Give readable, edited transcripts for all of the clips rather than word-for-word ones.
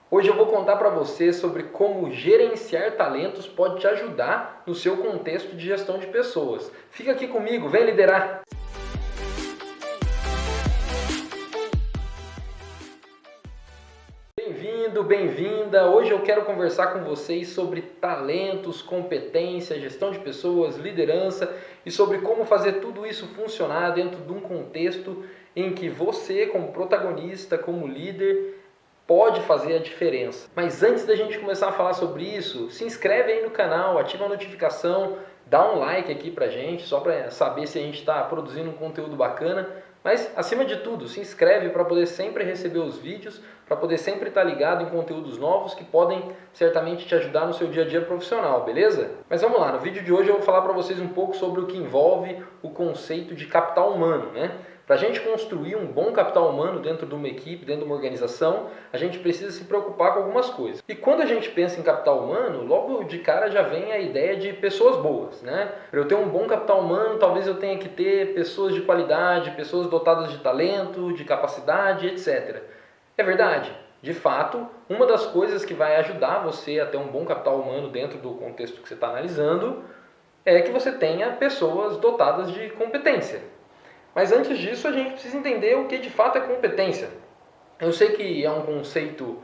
Hoje eu vou contar para você sobre como gerenciar talentos pode te ajudar no seu contexto de gestão de pessoas. Fica aqui comigo, vem liderar! Bem-vindo, bem-vinda! Hoje eu quero conversar com vocês sobre talentos, competência, gestão de pessoas, liderança e sobre como fazer tudo isso funcionar dentro de um contexto em que você, como protagonista, como líder, pode fazer a diferença. Mas antes da gente começar a falar sobre isso, se inscreve aí no canal, ativa a notificação, dá um like aqui pra gente, só para saber se a gente está produzindo um conteúdo bacana. Mas, acima de tudo, se inscreve para poder sempre receber os vídeos, para poder sempre estar ligado em conteúdos novos que podem certamente te ajudar no seu dia a dia profissional, beleza? Mas vamos lá, no vídeo de hoje eu vou falar para vocês um pouco sobre o que envolve o conceito de capital humano, né? Para a gente construir um bom capital humano dentro de uma equipe, dentro de uma organização, a gente precisa se preocupar com algumas coisas. E quando a gente pensa em capital humano, logo de cara já vem a ideia de pessoas boas, né? Para eu ter um bom capital humano, talvez eu tenha que ter pessoas de qualidade, pessoas dotadas de talento, de capacidade, etc. É verdade. De fato, uma das coisas que vai ajudar você a ter um bom capital humano dentro do contexto que você está analisando é que você tenha pessoas dotadas de competência. Mas antes disso, a gente precisa entender o que de fato é competência. Eu sei que é um conceito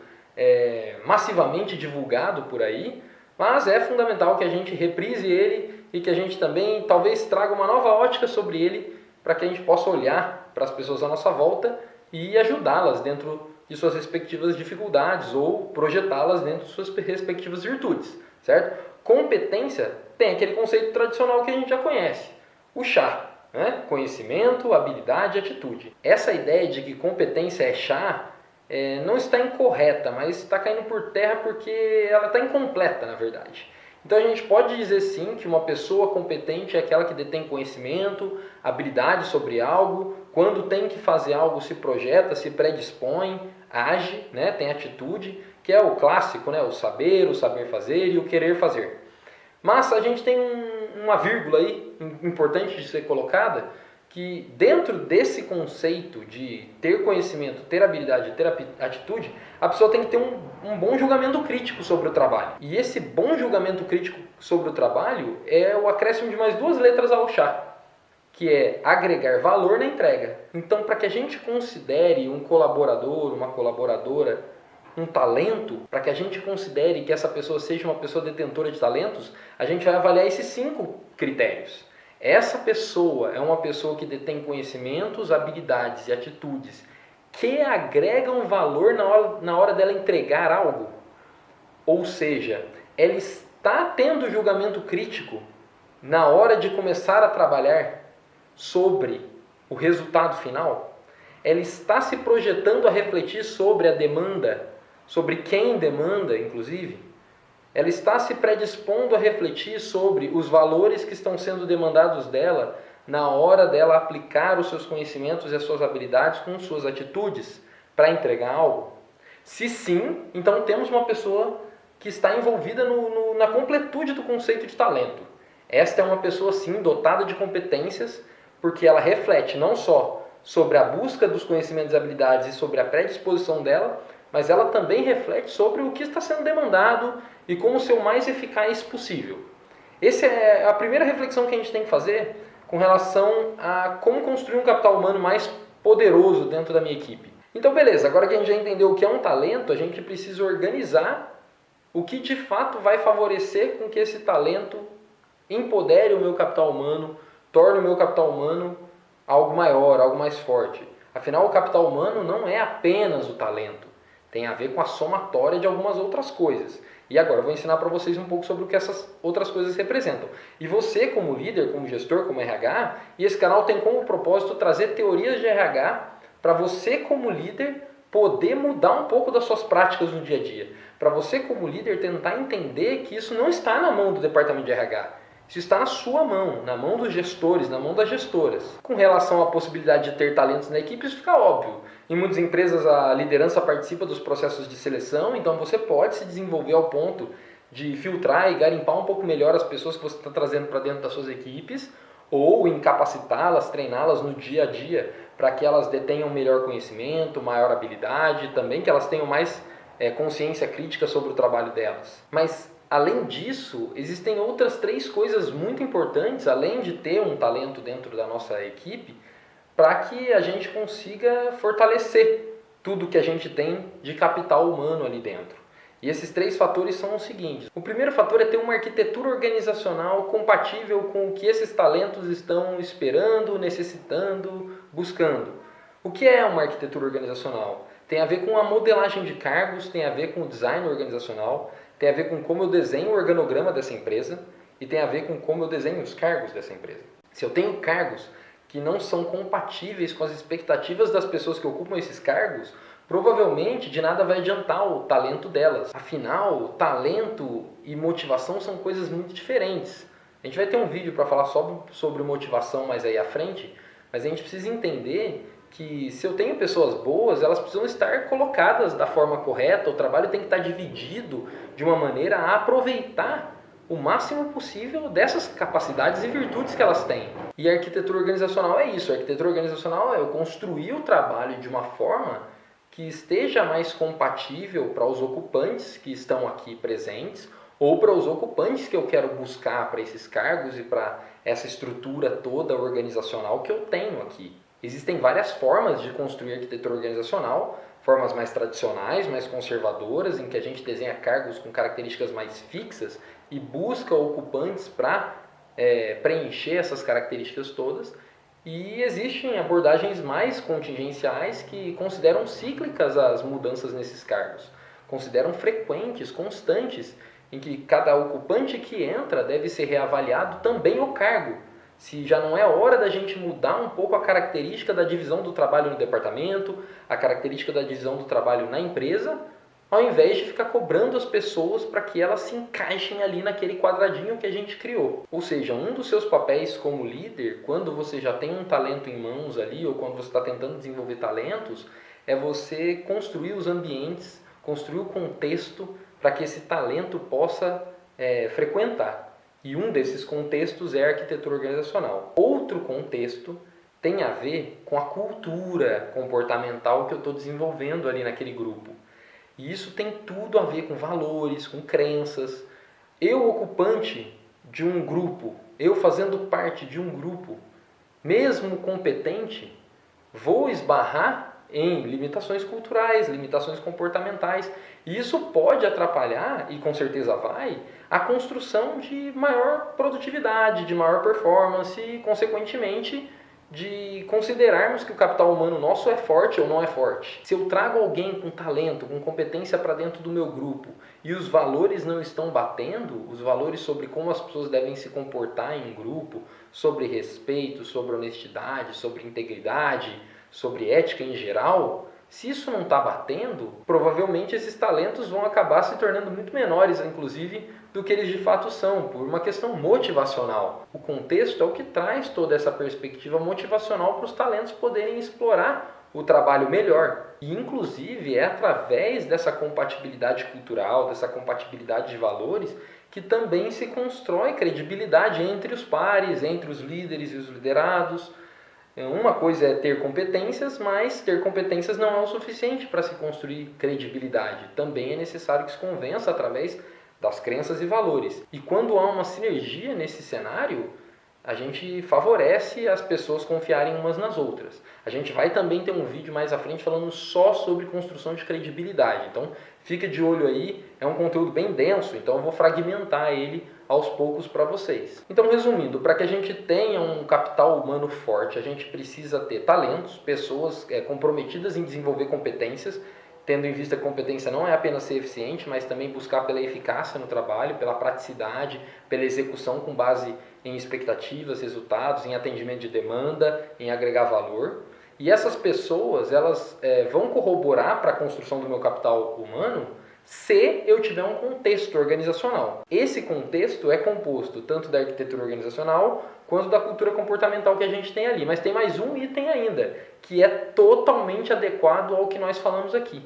massivamente divulgado por aí, mas é fundamental que a gente reprise ele e que a gente também talvez traga uma nova ótica sobre ele para que a gente possa olhar para as pessoas à nossa volta e ajudá-las dentro de suas respectivas dificuldades ou projetá-las dentro de suas respectivas virtudes, certo? Competência tem aquele conceito tradicional que a gente já conhece, o chá. Conhecimento, habilidade e atitude. Essa ideia de que competência é chá não está incorreta, mas está caindo por terra porque ela está incompleta, na verdade. Então a gente pode dizer sim que uma pessoa competente é aquela que detém conhecimento, habilidade sobre algo, quando tem que fazer algo se projeta, se predispõe, age, tem atitude, que é o clássico, o saber fazer e o querer fazer. Mas a gente tem uma vírgula aí importante de ser colocada, que dentro desse conceito de ter conhecimento, ter habilidade, ter atitude, a pessoa tem que ter um bom julgamento crítico sobre o trabalho. E esse bom julgamento crítico sobre o trabalho é o acréscimo de mais duas letras ao chá, que é agregar valor na entrega. Então, para que a gente considere um colaborador, uma colaboradora, um talento, para que a gente considere que essa pessoa seja uma pessoa detentora de talentos, a gente vai avaliar esses 5 critérios. Essa pessoa é uma pessoa que detém conhecimentos, habilidades e atitudes que agregam valor na hora dela entregar algo. Ou seja, ela está tendo julgamento crítico na hora de começar a trabalhar sobre o resultado final. Ela está se projetando a refletir sobre a demanda, sobre quem demanda, inclusive. Ela está se predispondo a refletir sobre os valores que estão sendo demandados dela na hora dela aplicar os seus conhecimentos e as suas habilidades com suas atitudes para entregar algo. Se sim, então temos uma pessoa que está envolvida na completude do conceito de talento. Esta é uma pessoa, sim, dotada de competências, porque ela reflete não só sobre a busca dos conhecimentos e habilidades e sobre a predisposição dela, mas ela também reflete sobre o que está sendo demandado e como ser o mais eficaz possível. Essa é a primeira reflexão que a gente tem que fazer com relação a como construir um capital humano mais poderoso dentro da minha equipe. Então, beleza, agora que a gente já entendeu o que é um talento, a gente precisa organizar o que de fato vai favorecer com que esse talento empodere o meu capital humano, torne o meu capital humano algo maior, algo mais forte. Afinal, o capital humano não é apenas o talento. Tem a ver com a somatória de algumas outras coisas. E agora eu vou ensinar para vocês um pouco sobre o que essas outras coisas representam. E você, como líder, como gestor, como RH, e esse canal tem como propósito trazer teorias de RH para você, como líder, poder mudar um pouco das suas práticas no dia a dia. Para você, como líder, tentar entender que isso não está na mão do departamento de RH. Isso está na sua mão, na mão dos gestores, na mão das gestoras. Com relação à possibilidade de ter talentos na equipe, isso fica óbvio. Em muitas empresas a liderança participa dos processos de seleção, então você pode se desenvolver ao ponto de filtrar e garimpar um pouco melhor as pessoas que você está trazendo para dentro das suas equipes, ou em capacitá-las, treiná-las no dia a dia para que elas detenham melhor conhecimento, maior habilidade, também que elas tenham mais consciência crítica sobre o trabalho delas. Mas, além disso, existem outras 3 coisas muito importantes, além de ter um talento dentro da nossa equipe, para que a gente consiga fortalecer tudo que a gente tem de capital humano ali dentro. E esses 3 fatores são os seguintes. O primeiro fator é ter uma arquitetura organizacional compatível com o que esses talentos estão esperando, necessitando, buscando. O que é uma arquitetura organizacional? Tem a ver com a modelagem de cargos, tem a ver com o design organizacional, tem a ver com como eu desenho o organograma dessa empresa e tem a ver com como eu desenho os cargos dessa empresa. Se eu tenho cargos que não são compatíveis com as expectativas das pessoas que ocupam esses cargos, provavelmente de nada vai adiantar o talento delas. Afinal, talento e motivação são coisas muito diferentes. A gente vai ter um vídeo para falar sobre motivação mais aí à frente, mas a gente precisa entender que se eu tenho pessoas boas, elas precisam estar colocadas da forma correta, o trabalho tem que estar dividido de uma maneira a aproveitar o máximo possível dessas capacidades e virtudes que elas têm. E a arquitetura organizacional é isso. A arquitetura organizacional é eu construir o trabalho de uma forma que esteja mais compatível para os ocupantes que estão aqui presentes ou para os ocupantes que eu quero buscar para esses cargos e para essa estrutura toda organizacional que eu tenho aqui. Existem várias formas de construir arquitetura organizacional, formas mais tradicionais, mais conservadoras, em que a gente desenha cargos com características mais fixas e busca ocupantes para preencher essas características todas. E existem abordagens mais contingenciais que consideram cíclicas as mudanças nesses cargos, consideram frequentes, constantes, em que cada ocupante que entra deve ser reavaliado também o cargo. Se já não é hora da gente mudar um pouco a característica da divisão do trabalho no departamento, a característica da divisão do trabalho na empresa, ao invés de ficar cobrando as pessoas para que elas se encaixem ali naquele quadradinho que a gente criou. Ou seja, um dos seus papéis como líder, quando você já tem um talento em mãos ali, ou quando você está tentando desenvolver talentos, é você construir os ambientes, construir o contexto para que esse talento possa frequentar. E um desses contextos é a arquitetura organizacional. Outro contexto tem a ver com a cultura comportamental que eu estou desenvolvendo ali naquele grupo. E isso tem tudo a ver com valores, com crenças. Eu, ocupante de um grupo, eu fazendo parte de um grupo, mesmo competente, vou esbarrar em limitações culturais, limitações comportamentais. E isso pode atrapalhar, e com certeza vai, a construção de maior produtividade, de maior performance e, consequentemente, de considerarmos que o capital humano nosso é forte ou não é forte. Se eu trago alguém com talento, com competência para dentro do meu grupo e os valores não estão batendo, os valores sobre como as pessoas devem se comportar em um grupo, sobre respeito, sobre honestidade, sobre integridade, sobre ética em geral, se isso não está batendo, provavelmente esses talentos vão acabar se tornando muito menores, inclusive, do que eles de fato são, por uma questão motivacional. O contexto é o que traz toda essa perspectiva motivacional para os talentos poderem explorar o trabalho melhor. E, inclusive, é através dessa compatibilidade cultural, dessa compatibilidade de valores, que também se constrói credibilidade entre os pares, entre os líderes e os liderados. Uma coisa é ter competências, mas ter competências não é o suficiente para se construir credibilidade. Também é necessário que se convença através das crenças e valores. E quando há uma sinergia nesse cenário, a gente favorece as pessoas confiarem umas nas outras. A gente vai também ter um vídeo mais à frente falando só sobre construção de credibilidade. Então, fica de olho aí, é um conteúdo bem denso, então eu vou fragmentar ele aos poucos para vocês. Então, resumindo, para que a gente tenha um capital humano forte, a gente precisa ter talentos, pessoas comprometidas em desenvolver competências, tendo em vista que competência não é apenas ser eficiente, mas também buscar pela eficácia no trabalho, pela praticidade, pela execução com base em expectativas, resultados, em atendimento de demanda, em agregar valor. E essas pessoas, elas vão corroborar para a construção do meu capital humano se eu tiver um contexto organizacional. Esse contexto é composto tanto da arquitetura organizacional quanto da cultura comportamental que a gente tem ali. Mas tem mais um item ainda, que é totalmente adequado ao que nós falamos aqui.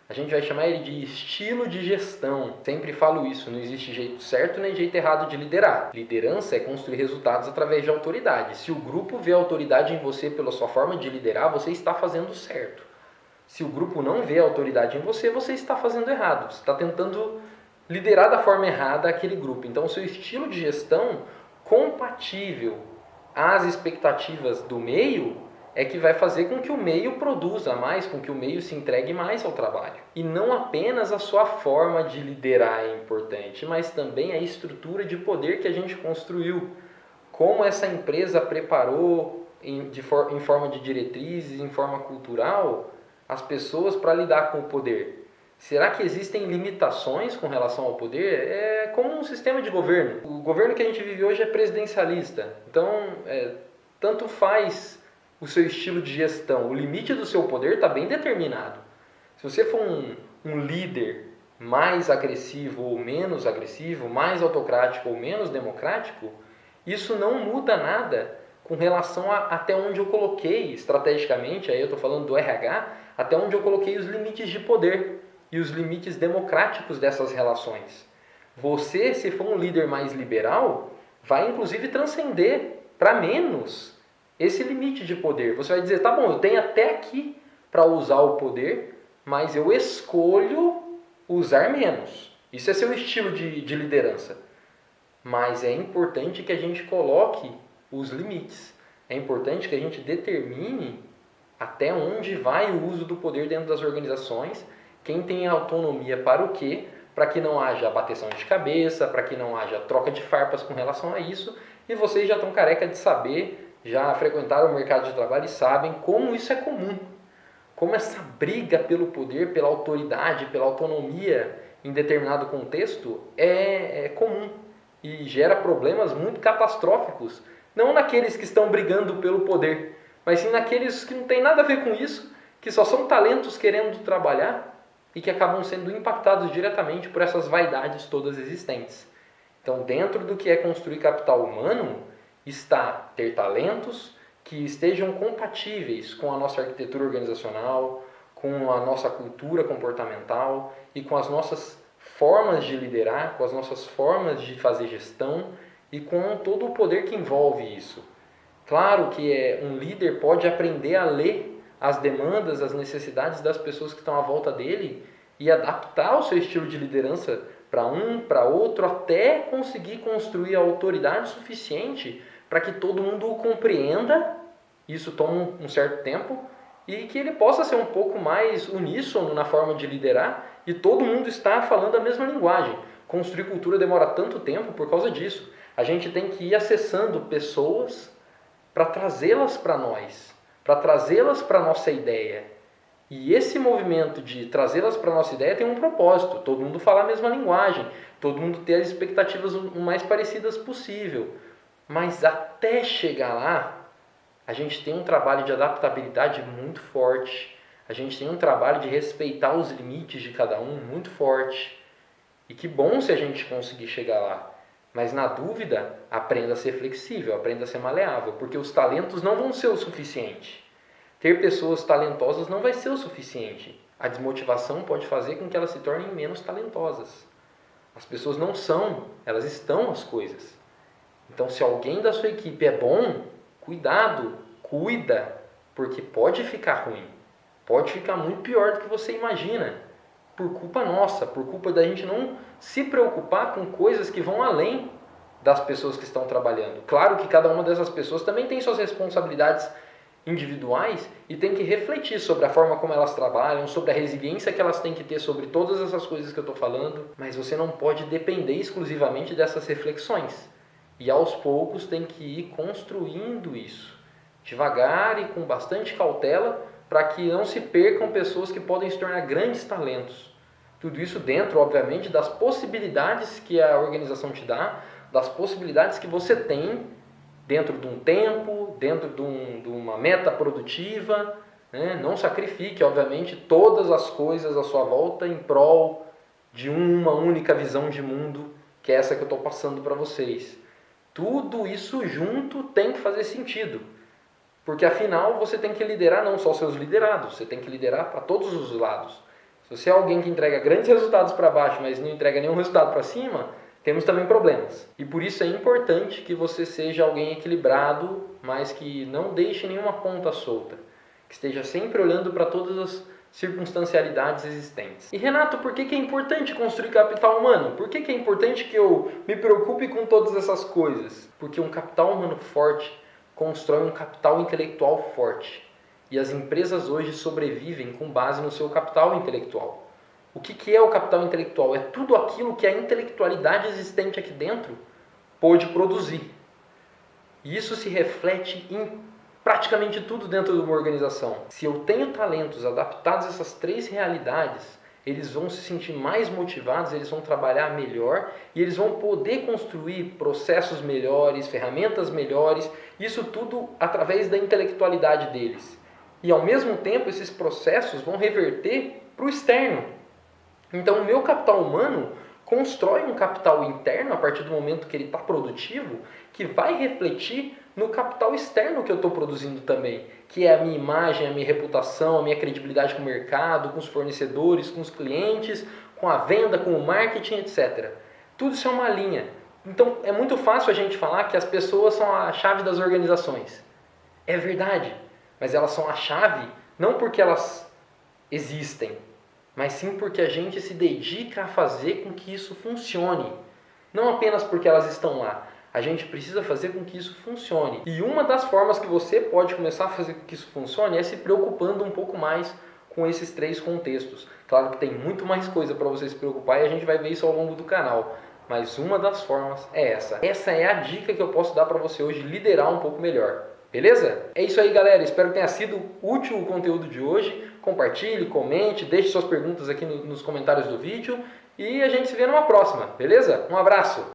A gente vai chamar ele de estilo de gestão. Sempre falo isso, não existe jeito certo nem jeito errado de liderar. Liderança é construir resultados através de autoridade. Se o grupo vê autoridade em você pela sua forma de liderar, você está fazendo certo. Se o grupo não vê autoridade em você, você está fazendo errado. Você está tentando liderar da forma errada aquele grupo. Então, o seu estilo de gestão compatível às expectativas do meio é que vai fazer com que o meio produza mais, com que o meio se entregue mais ao trabalho. E não apenas a sua forma de liderar é importante, mas também a estrutura de poder que a gente construiu. Como essa empresa preparou em forma de diretrizes, em forma cultural, as pessoas para lidar com o poder. Será que existem limitações com relação ao poder? É como um sistema de governo. O governo que a gente vive hoje é presidencialista. Então, tanto faz o seu estilo de gestão. O limite do seu poder está bem determinado. Se você for um líder mais agressivo ou menos agressivo, mais autocrático ou menos democrático, isso não muda nada com relação a até onde eu coloquei estrategicamente, aí eu estou falando do RH, até onde eu coloquei os limites de poder e os limites democráticos dessas relações. Você, se for um líder mais liberal, vai inclusive transcender para menos esse limite de poder. Você vai dizer, tá bom, eu tenho até aqui para usar o poder, mas eu escolho usar menos. Isso é seu estilo de liderança. Mas é importante que a gente coloque os limites. É importante que a gente determine até onde vai o uso do poder dentro das organizações, quem tem autonomia para o quê, para que não haja bateção de cabeça, para que não haja troca de farpas com relação a isso. E vocês já estão careca de saber, já frequentaram o mercado de trabalho e sabem como isso é comum. Como essa briga pelo poder, pela autoridade, pela autonomia em determinado contexto é comum e gera problemas muito catastróficos. Não naqueles que estão brigando pelo poder, mas sim naqueles que não tem nada a ver com isso, que só são talentos querendo trabalhar e que acabam sendo impactados diretamente por essas vaidades todas existentes. Então, dentro do que é construir capital humano, está ter talentos que estejam compatíveis com a nossa arquitetura organizacional, com a nossa cultura comportamental e com as nossas formas de liderar, com as nossas formas de fazer gestão e com todo o poder que envolve isso. Claro que um líder pode aprender a ler as demandas, as necessidades das pessoas que estão à volta dele e adaptar o seu estilo de liderança para um, para outro, até conseguir construir a autoridade suficiente para que todo mundo o compreenda. Isso toma um certo tempo e que ele possa ser um pouco mais uníssono na forma de liderar e todo mundo está falando a mesma linguagem. Construir cultura demora tanto tempo por causa disso. A gente tem que ir acessando pessoas para trazê-las para nós, para trazê-las para a nossa ideia. E esse movimento de trazê-las para a nossa ideia tem um propósito, todo mundo falar a mesma linguagem, todo mundo ter as expectativas o mais parecidas possível. Mas até chegar lá, a gente tem um trabalho de adaptabilidade muito forte, a gente tem um trabalho de respeitar os limites de cada um muito forte. E que bom se a gente conseguir chegar lá. Mas na dúvida, aprenda a ser flexível, aprenda a ser maleável, porque os talentos não vão ser o suficiente. Ter pessoas talentosas não vai ser o suficiente. A desmotivação pode fazer com que elas se tornem menos talentosas. As pessoas não são, elas estão as coisas. Então, se alguém da sua equipe é bom, cuidado, cuida, porque pode ficar ruim. Pode ficar muito pior do que você imagina. Por culpa nossa, por culpa da gente não se preocupar com coisas que vão além das pessoas que estão trabalhando. Claro que cada uma dessas pessoas também tem suas responsabilidades individuais e tem que refletir sobre a forma como elas trabalham, sobre a resiliência que elas têm que ter sobre todas essas coisas que eu estou falando, mas você não pode depender exclusivamente dessas reflexões. E aos poucos tem que ir construindo isso, devagar e com bastante cautela, para que não se percam pessoas que podem se tornar grandes talentos. Tudo isso dentro, obviamente, das possibilidades que a organização te dá, das possibilidades que você tem dentro de um tempo, dentro de uma meta produtiva. Né? Não sacrifique, obviamente, todas as coisas à sua volta em prol de uma única visão de mundo, que é essa que eu estou passando para vocês. Tudo isso junto tem que fazer sentido. Porque afinal você tem que liderar não só os seus liderados, você tem que liderar para todos os lados. Se você é alguém que entrega grandes resultados para baixo, mas não entrega nenhum resultado para cima, temos também problemas. E por isso é importante que você seja alguém equilibrado, mas que não deixe nenhuma ponta solta. Que esteja sempre olhando para todas circunstancialidades existentes. E Renato, por que é importante construir capital humano? Por que é importante que eu me preocupe com todas essas coisas? Porque um capital humano forte constrói um capital intelectual forte. E as empresas hoje sobrevivem com base no seu capital intelectual. O que é o capital intelectual? É tudo aquilo que a intelectualidade existente aqui dentro pôde produzir. E isso se reflete em praticamente tudo dentro de uma organização. Se eu tenho talentos adaptados a essas três realidades, eles vão se sentir mais motivados, eles vão trabalhar melhor e eles vão poder construir processos melhores, ferramentas melhores, isso tudo através da intelectualidade deles. E ao mesmo tempo, esses processos vão reverter para o externo. Então, o meu capital humano constrói um capital interno a partir do momento que ele está produtivo, que vai refletir no capital externo que eu estou produzindo também, que é a minha imagem, a minha reputação, a minha credibilidade com o mercado, com os fornecedores, com os clientes, com a venda, com o marketing, etc. Tudo isso é uma linha. Então, é muito fácil a gente falar que as pessoas são a chave das organizações. É verdade, mas elas são a chave não porque elas existem, mas sim porque a gente se dedica a fazer com que isso funcione. Não apenas porque elas estão lá. A gente precisa fazer com que isso funcione. E uma das formas que você pode começar a fazer com que isso funcione é se preocupando um pouco mais com esses três contextos. Claro que tem muito mais coisa para você se preocupar e a gente vai ver isso ao longo do canal. Mas uma das formas é essa. Essa é a dica que eu posso dar para você hoje liderar um pouco melhor. Beleza? É isso aí, galera. Espero que tenha sido útil o conteúdo de hoje. Compartilhe, comente, deixe suas perguntas aqui nos comentários do vídeo e a gente se vê numa próxima, beleza? Um abraço!